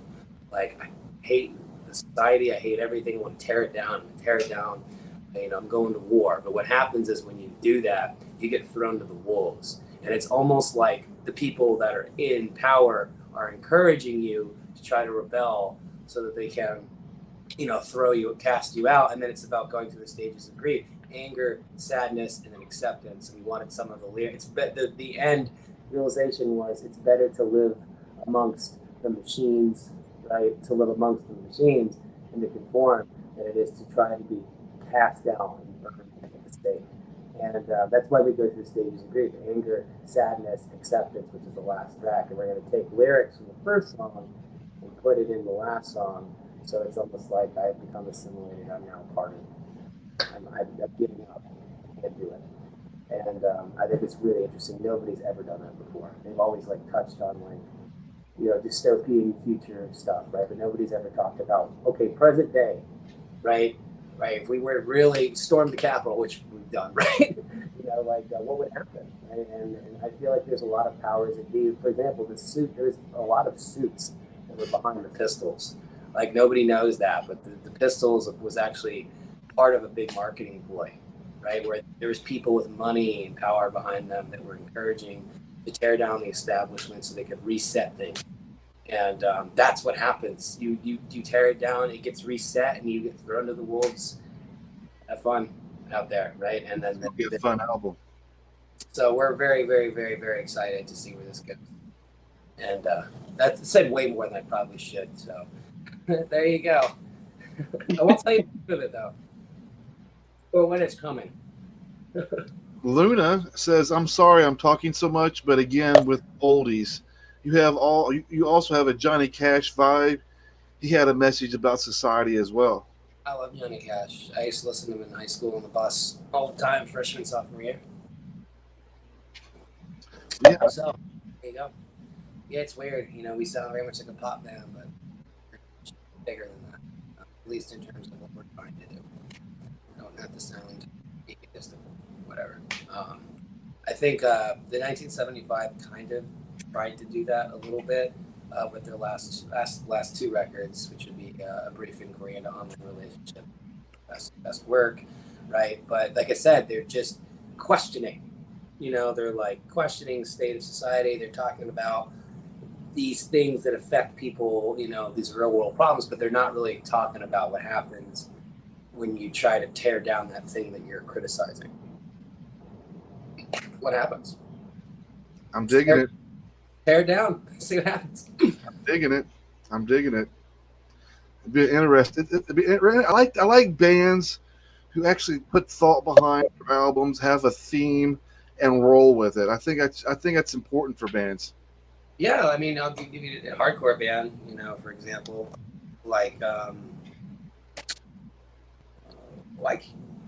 C: Like, I hate the society, I hate everything, I want to tear it down, I'm going to war. But what happens is when you do that, you get thrown to the wolves. And it's almost like the people that are in power are encouraging you to try to rebel so that they can, cast you out. And then it's about going through the stages of grief, anger, sadness, and then acceptance. And we wanted some of the lyrics. The end realization was it's better to live amongst the machines, right? To live amongst the machines and to conform than it is to try to be cast down and burned at the stake. And that's why we go through stages of grief: anger, sadness, acceptance, which is the last track. And we're going to take lyrics from the first song and put it in the last song. So it's almost like I've become assimilated. I'm now part of it. I'm giving up. I can't do it. And I think it's really interesting. Nobody's ever done that before. They've always touched on dystopian future stuff, right? But nobody's ever talked about, okay, present day, right? Right. If we were to really storm the Capitol, which we've done, right? What would happen? Right? And I feel like there's a lot of powers that be. For example, there's a lot of suits that were behind the Pistols. Like, nobody knows that, but the Pistols was actually part of a big marketing ploy, right? Where there was people with money and power behind them that were encouraging to tear down the establishment so they could reset things. And that's what happens. You tear it down, it gets reset, and you get thrown to the wolves. Have fun out there, right? And then
A: it'll be a fun album.
C: So we're very, very, very, very excited to see where this goes. And that said way more than I probably should. So there you go. I won't tell you of it though, or when it's coming.
A: Luna says, "I'm sorry, I'm talking so much, but again with oldies." You also have a Johnny Cash vibe. He had a message about society as well.
C: I love Johnny Cash. I used to listen to him in high school on the bus all the time, freshman, sophomore year.
A: Yeah.
C: So, there you go. Yeah, it's weird. We sound very much like a pop band, but we're bigger than that, at least in terms of what we're trying to do. We don't have to sound egotistical, whatever. I think the 1975 kind of tried to do that a little bit with their last two records, which would be A Brief Inquiry into Online Relationship, best work, right? But like I said, they're just questioning. They're questioning the state of society. They're talking about these things that affect people, these real world problems, but they're not really talking about what happens when you try to tear down that thing that you're criticizing. What happens?
A: I'm digging it.
C: Tear it down. See what happens.
A: I'm digging it. It'd be interesting. I like bands who actually put thought behind their albums, have a theme, and roll with it. I think that's important for bands.
C: Yeah, I mean, I'll give you a hardcore band, for example, like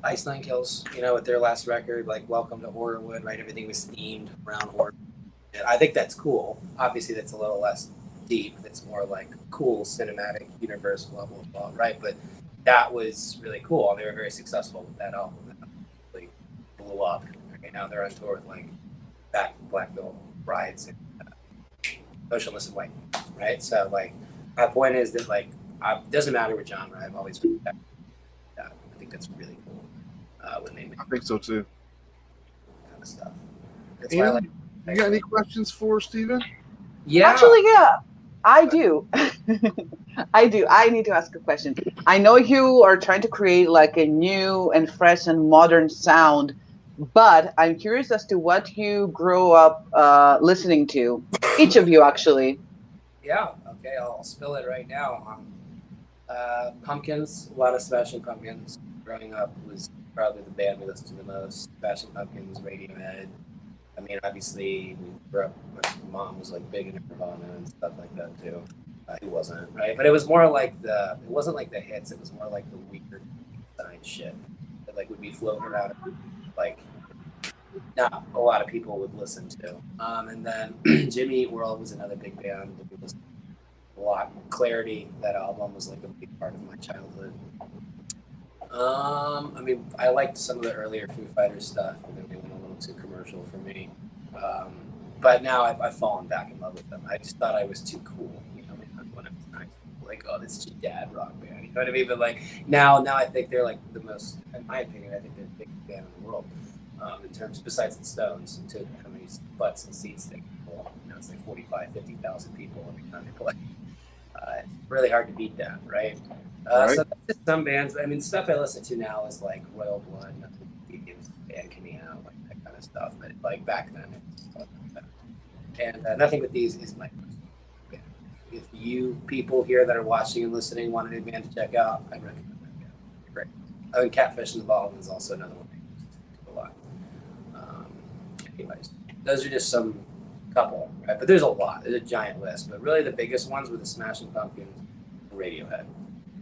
C: Ice Nine Kills, with their last record, Welcome to Horrorwood, right? Everything was themed around horror. And I think that's cool. Obviously, that's a little less deep. It's more cool cinematic universe, blah, blah, blah, right? But that was really cool. They were very successful with that album. That really blew up. Right now they're on tour with Back to Blackville Brides and Motionless in White, right? So my point is that it doesn't matter what genre. I've always been that. I think that's really cool when they make.
A: I think so too.
C: Kind of stuff. That's why
A: you got any questions for Steven?
C: Yeah.
B: Actually, yeah, I do. I do. I need to ask a question. I know you are trying to create a new and fresh and modern sound, but I'm curious as to what you grew up listening to. Each of you, actually.
C: Yeah. Okay. I'll spill it right now. Pumpkins, a lot of Smashing Pumpkins. Growing up was probably the band we listened to the most. Smashing Pumpkins, Radiohead. I mean, obviously, we grew up. My mom was like big into Nirvana and stuff like that too. Who wasn't, right? But it was more like it wasn't like the hits. It was more like the weird side shit that like would be floating around, like not a lot of people would listen to. And then Jimmy Eat World was another big band that we listened to a lot. Clarity, that album was like a big part of my childhood. I mean, I liked some of the earlier Foo Fighters stuff, and then they went a little too commercial for me. But now I've fallen back in love with them. I just thought I was too cool, you know, when I was nice. Like, oh, this is your dad rock band, you know what I mean? But like now I think they're like the most, in my opinion, I think they're the biggest band in the world. In terms, besides the Stones, to how many butts and seats they can pull. You know, it's like 45, 50,000 people every time they play. It's really hard to beat that, right?
A: Right.
C: So that's just some bands. I mean, stuff I listen to now is like Royal Blood, Nothing Thieves, Band Canina, like that kind of stuff. But like back then, it was stuff like that. And Nothing But Thieves is my band. If you people here that are watching and listening want a new band to check out, I recommend that band. Great. Oh, and Catfish and the Ballroom is also another one. A lot. Anyways, those are just some couple, right? But there's a lot. There's a giant list. But really, the biggest ones were the Smashing Pumpkins, and Radiohead.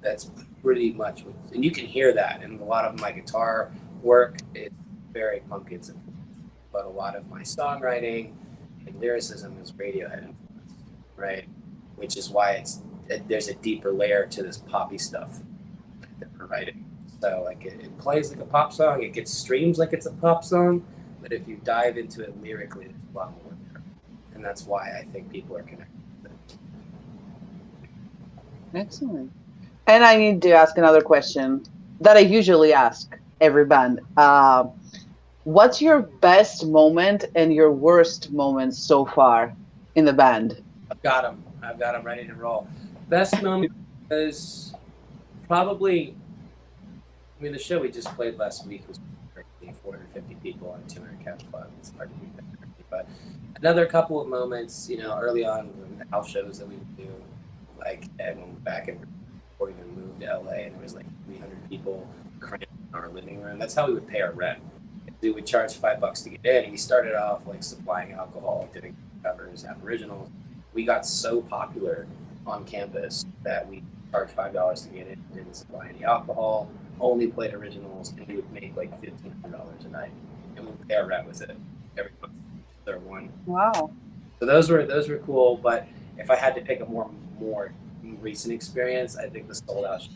C: That's pretty much what, and you can hear that in a lot of my guitar work. It's very Pumpkins influenced, but a lot of my songwriting and lyricism is Radiohead influenced, right? Which is why there's a deeper layer to this poppy stuff that we're writing. So like it plays like a pop song, it gets streams like it's a pop song, but if you dive into it lyrically, there's a lot more there, and that's why I think people are connected with it.
B: Excellent. And I need to ask another question that I usually ask every band. What's your best moment and your worst moment so far in the band?
C: I've got them ready to roll. Best moment is probably, I mean, the show we just played last week was crazy, 450 people on a 200 cap club. It's hard to beat that. But another couple of moments, you know, early on in the house shows that we would do, like back in before we even moved to LA, and there was like 300 people crammed in our living room. That's how we would pay our rent. We would charge $5 to get in, and we started off like supplying alcohol, doing covers, Aboriginals. We got so popular on campus that we charged $5 to get in, didn't supply any alcohol, only played originals, and we would make like $1,500 a night, and we would pay our rent with it every month. Third one.
B: Wow.
C: So those were cool. But if I had to pick a more recent experience, I think the sold out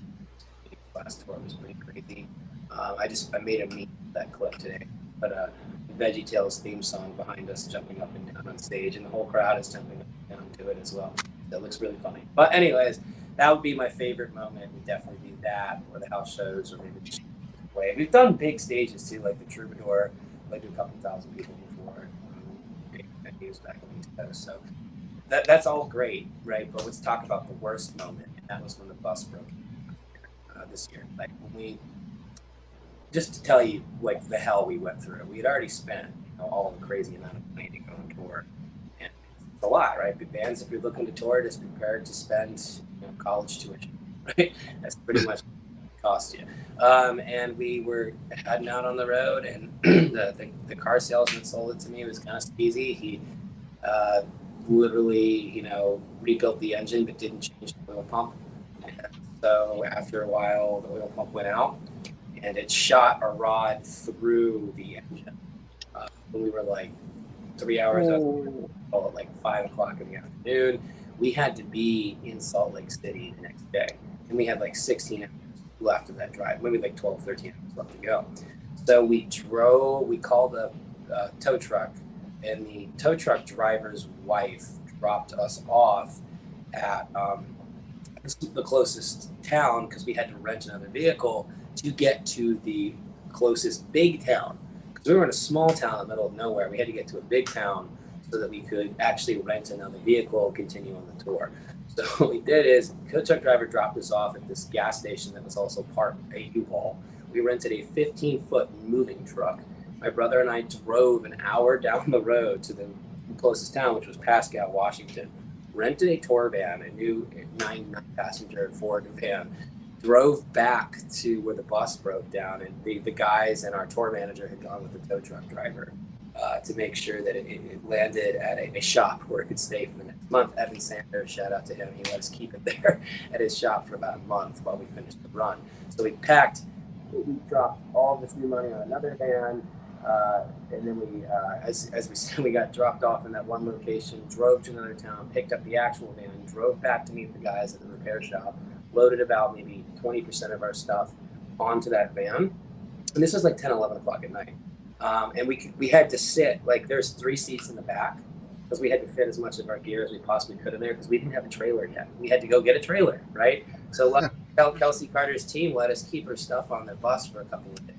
C: last tour was pretty crazy. I made a meme of that clip today, but VeggieTales theme song behind us jumping up and down on stage, and the whole crowd is jumping up and down to it as well. That looks really funny. But anyways, that would be my favorite moment. Would definitely be that, or the house shows, or maybe just way. We've done big stages too, like the Troubadour. Like to a couple thousand people before. Big venues back in the East Coast. So that's all great, right? But let's talk about the worst moment, and that was when the bus broke this year. Like when we, just to tell you, like the hell we went through. We had already spent, you know, all the crazy amount of money to go on tour, and it's a lot, right? Big bands, if you're looking to tour, just prepared to spend, you know, college tuition, right? That's pretty much what it costs you. And we were heading out on the road, and the car salesman sold it to me. It was kind of skeezy. He literally, you know, rebuilt the engine but didn't change the oil pump. And so after a while, the oil pump went out, and it shot a rod through the engine. When we were like 3 hours out, at like 5 o'clock in the afternoon, we had to be in Salt Lake City the next day, and we had like 16 hours left of that drive, maybe like 12, 13 hours left to go. So we called a tow truck, and the tow truck driver's wife dropped us off at the closest town, because we had to rent another vehicle to get to the closest big town. Because we were in a small town in the middle of nowhere. We had to get to a big town so that we could actually rent another vehicle and continue on the tour. So what we did is, the tow truck driver dropped us off at this gas station that was also parked a U-Haul. We rented a 15-foot moving truck. My brother and I drove an hour down the road to the closest town, which was Pasco, Washington. rented a tour van, a new 9-passenger Ford van, drove back to where the bus broke down, and the guys and our tour manager had gone with the tow truck driver to make sure that it landed at a shop where it could stay for the next month. Evan Sanders, shout out to him, he let us keep it there at his shop for about a month while we finished the run. So we dropped all this new money on another van, and then we, as we said, we got dropped off in that one location, drove to another town, picked up the actual van, drove back to meet the guys at the repair shop, loaded about maybe 20% of our stuff onto that van. And this was like 10, 11 o'clock at night. And we had to sit, like there's 3 seats in the back because we had to fit as much of our gear as we possibly could in there because we didn't have a trailer yet. We had to go get a trailer, right? So Kelsey Carter's team let us keep her stuff on their bus for a couple of days,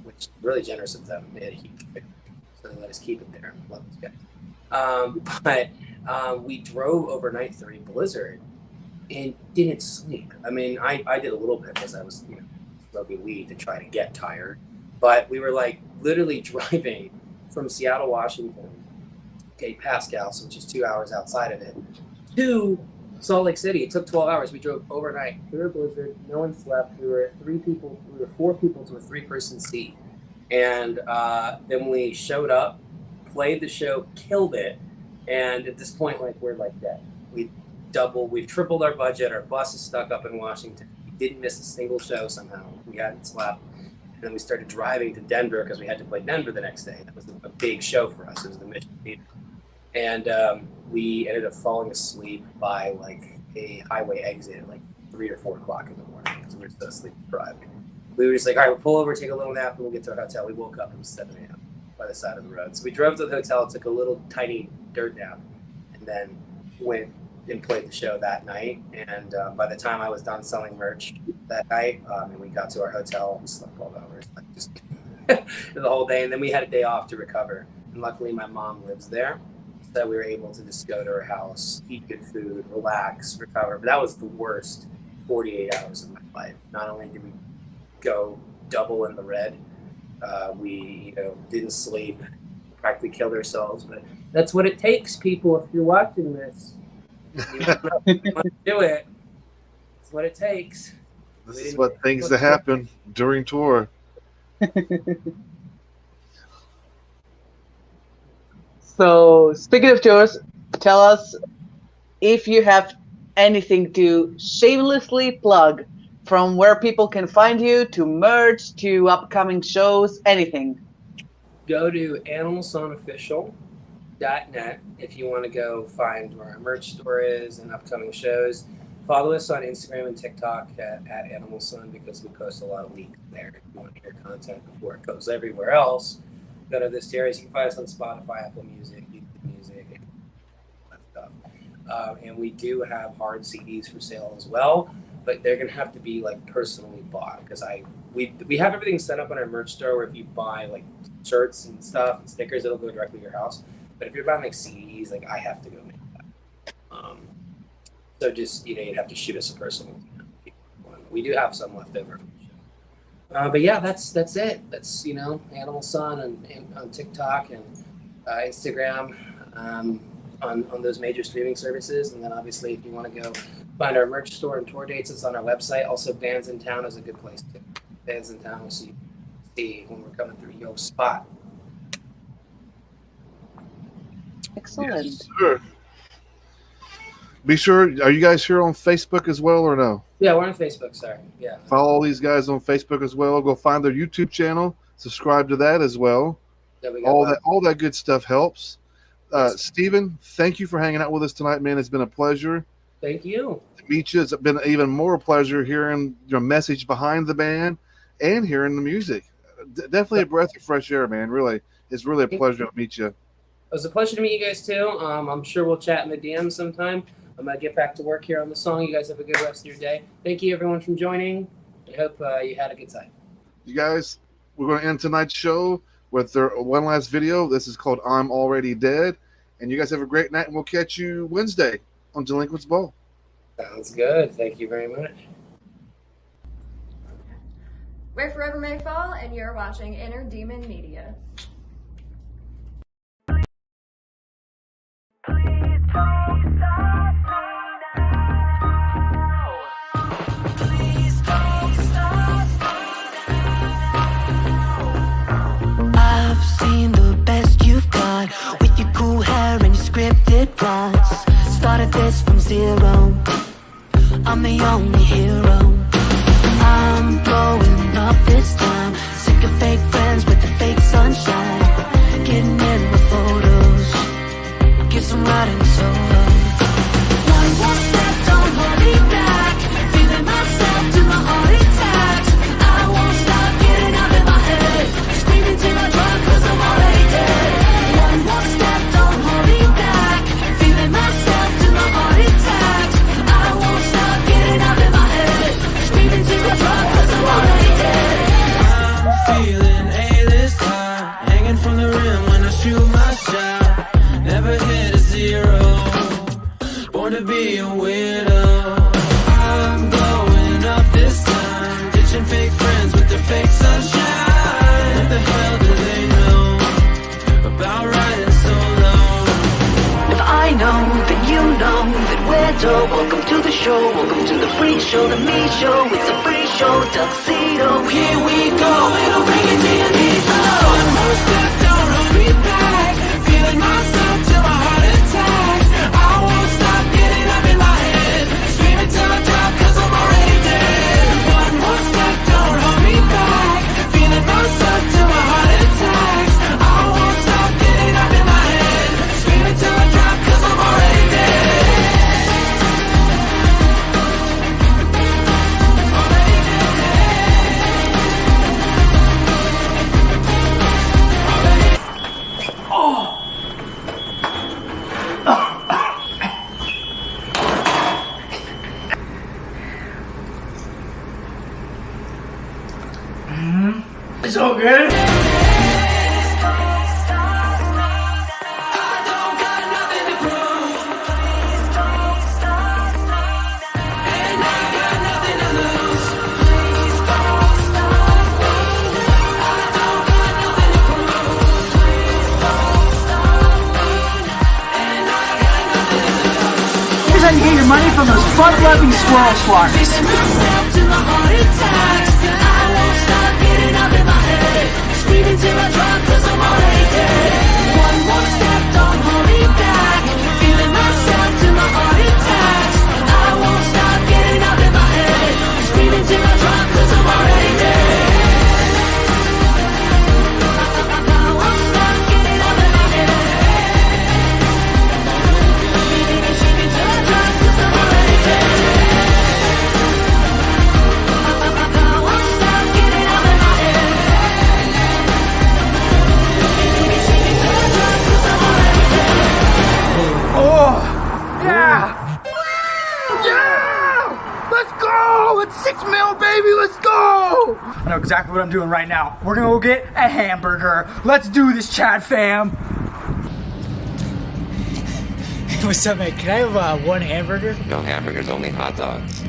C: which is really generous of them. They had a huge trailer, so they let us keep it there. Love those guys. But we drove overnight through a blizzard and didn't sleep. I mean, I did a little bit because I was, smoking weed to try to get tired. But we were like literally driving from Seattle, Washington, Pascal, which is 2 hours outside of it, to Salt Lake City. It took 12 hours. We drove overnight through a blizzard. No one slept. We were 4 people to a 3-person seat. And then we showed up, played the show, killed it. And at this point, like we're like dead. We've tripled our budget. Our bus is stuck up in Washington. We didn't miss a single show somehow. We hadn't slept. And then we started driving to Denver because we had to play Denver the next day. That was a big show for us. It was the Mission Theater. And we ended up falling asleep by like a highway exit at like 3 or 4 o'clock in the morning because we were so sleep deprived. We were just like, all right, we'll pull over, take a little nap, and we'll get to our hotel. We woke up, it was 7 a.m. by the side of the road. So we drove to the hotel, took a little tiny dirt nap, and then went and played the show that night. And by the time I was done selling merch that night, and we got to our hotel, we slept 12 hours, like just the whole day. And then we had a day off to recover. And luckily my mom lives there, so we were able to just go to her house, eat good food, relax, recover. But that was the worst 48 hours of my life. Not only did we go double in the red, we didn't sleep, practically killed ourselves. But that's what it takes, people. If you're watching this, you want to do it. It's what it takes.
A: This is what things that happen during tour.
B: So, speaking of tours, tell us if you have anything to shamelessly plug, from where people can find you, to merch, to upcoming shows, anything.
C: Go to animalsonofficial.net if you want to go find where our merch store is and upcoming shows. Follow us on Instagram and TikTok at AnimalSon because we post a lot of leaks there. If you want to hear content before it goes everywhere else, go to this series. You can find us on Spotify, Apple Music, YouTube Music, and all that stuff. And we do have hard CDs for sale as well, but they're going to have to be like personally bought because we have everything set up on our merch store where if you buy like shirts and stuff and stickers, it'll go directly to your house. But if you're buying like CDs, like I have to go make that. So just, you'd have to shoot us a personal one. We do have some left over. But yeah, that's it. That's, Animal Son and on TikTok and Instagram, on those major streaming services. And then obviously if you want to go find our merch store and tour dates, it's on our website. Also, Bands in Town is a good place too. Bands in Town, so you see when we're coming through your spot.
B: Excellent.
A: Yes, sure. Be sure, are you guys here on Facebook as well or no?
C: Yeah, we're on Facebook, sorry. Yeah.
A: Follow these guys on Facebook as well. Go find their YouTube channel. Subscribe to that as well. All that good stuff helps. Steven, thank you for hanging out with us tonight, man. It's been a pleasure.
C: Thank you.
A: To meet you. It's been even more a pleasure hearing your message behind the band and hearing the music. Definitely a breath of fresh air, man. Really, it's really a pleasure to meet you.
C: It was a pleasure to meet you guys too. I'm sure we'll chat in the DM sometime. I'm going to get back to work here on the song. You guys have a good rest of your day. Thank you, everyone, for joining. I hope you had a good time.
A: You guys, we're going to end tonight's show with their one last video. This is called I'm Already Dead. And you guys have a great night, and we'll catch you Wednesday on Delinquents Ball.
C: Sounds good. Thank you very much.
I: Where Forever May Fall, and you're watching Inner Demon Media.
F: Please don't it was. Started this from zero. I'm the only hero. I'm blowing up this time. Sick of fake friends with the fake sunshine. Getting in my photos. I guess I'm riding solo. One more step, don't hold me back. Feeling myself to my heart attacks. I won't stop getting up in my head. Screaming till I drop cause I'm already dead. One more step, don't hold me back. Feeling myself to my heart attacks. I won't stop getting up in my head. Screaming till I drop cause I'm already dead.
J: I'm feeling A-list high. Hanging from the rim when I shoot my shot. Never hit a zero. Born to be a widow. I'm blowing up this time. Ditching fake friends with their fake sunshine. What the hell do they know about riding solo?
F: If I know, then you know that we're dope. Welcome to the show, welcome to the freak show, the me show. It's a free show, tuxedo. Here we go, it'll bring it to your knees.
J: One more step, don't hold me back. Feeling myself till my heart attacks. I won't stop getting up in my head. Screaming till I drop cause I'm already dead. One more step, don't hold me back. Feeling myself till my heart attacks. I won't stop getting up in my head. Screaming till I drop cause I'm already dead.
H: It's so good.
K: Here's how you get your money from those front-flapping squirrel squatters.
F: Screaming till I drop cause I'm already dead. One more step, don't hold me back. Feeling myself till my heart attacks. I won't stop getting up in my head. Screaming till I drop cause I'm already dead. I won't stop getting up in my head. Screaming till I drop cause I'm already dead. I won't stop getting up in my head.
K: Oh, yeah! Yeah! Let's go! It's 6 mil, baby, let's go! I know exactly what I'm doing right now. We're gonna go get a hamburger. Let's do this, Chad fam! What's up, man? Can I have one hamburger?
L: No hamburgers, only hot dogs.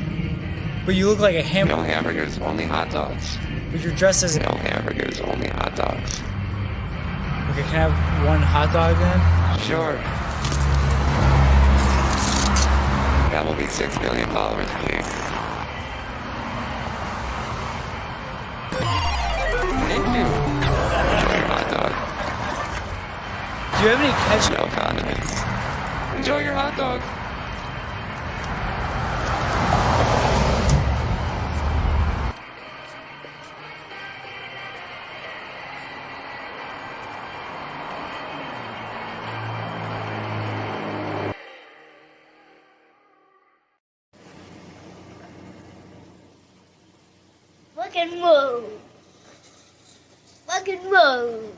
K: But you look like a hamburger.
L: No hamburgers, only hot dogs.
K: But you're dressed as a...
L: No hamburgers, only hot dogs.
K: Okay, can I have one hot dog then?
L: Sure. That will be $6 million, please. Thank you. Enjoy your hot dog.
K: Do you have any ketchup?
L: No condiments. Enjoy your hot dog.
M: Look and move. Look and move.